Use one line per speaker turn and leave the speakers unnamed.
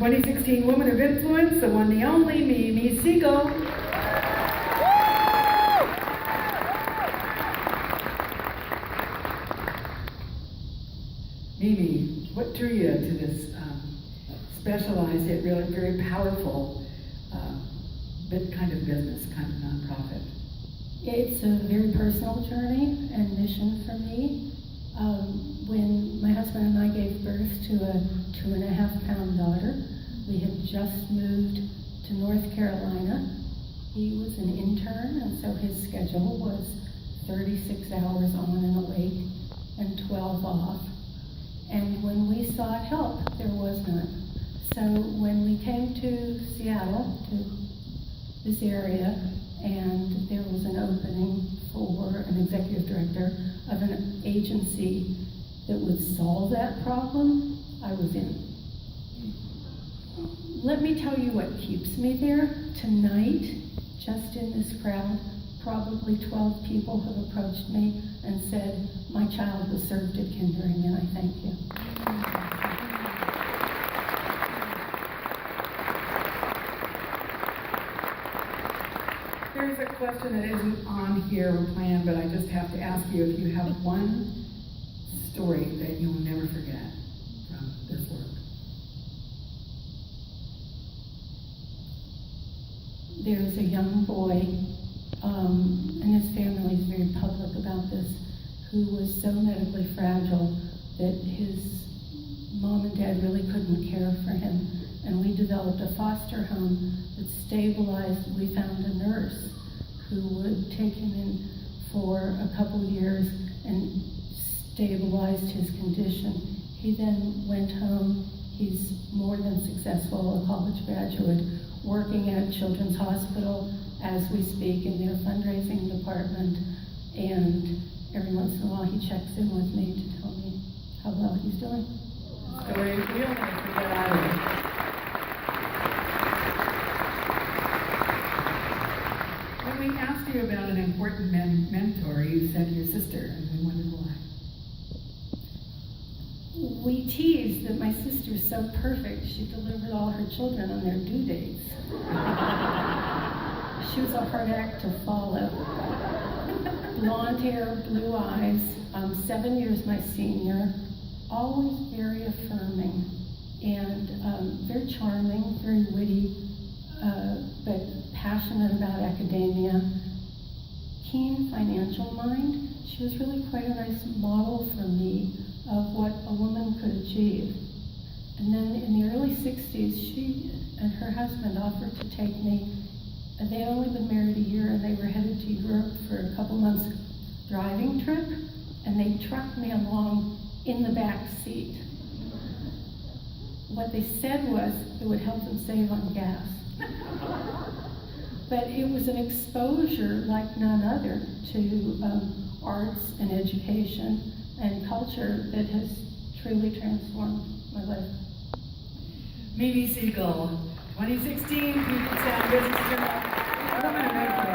2016 Woman of Influence, the one, the only, Mimi Siegel. Mimi, what drew you to this specialized yet really very powerful kind of business, kind of nonprofit?
It's a very personal journey and mission for me. When my husband and I gave birth to a 2.5-pound daughter, we had just moved to North Carolina. He was an intern, and so his schedule was 36 hours on and awake and 12 off. And when we sought help, there was none. So when we came to Seattle, to this area, and there was an opening for an executive director of an agency that would solve that problem, I was in. Let me tell you what keeps me there. Tonight, just in this crowd, probably 12 people have approached me and said, my child was served at Kindering, and I thank you.
There's a question that isn't on here or planned, but I just have to ask you if you have one story that you'll never forget from this work.
There's a young boy, and his family is very public about this, who was so medically fragile that his mom and dad really couldn't care for him. And we developed a foster home that stabilized. We found a nurse who would take him in for a couple years and stabilized his condition. He then went home. He's more than successful, a college graduate, working at Children's Hospital as we speak in their fundraising department. And every once in a while he checks in with me to tell me how well he's doing.
Story we'll never forget either. When we asked you about an important mentor, you said your sister, and we wondered why.
We teased that my sister's so perfect, she delivered all her children on their due dates. She was a hard act to follow. Blonde hair, blue eyes, 7 years my senior, always very affirming, and very charming, very witty, but passionate about academia. Keen financial mind. She was really quite a nice model for me of what a woman could achieve. And then in the early 60s, she and her husband offered to take me. They had only been married a year, and they were headed to Europe for a couple months driving trip, and they trucked me along in the back seat. What they said was it would help them save on gas. But it was an exposure like none other to arts and education and culture that has truly transformed my life.
Mimi Siegel, 2016 Puget Sound Business Journal Woman of Influence.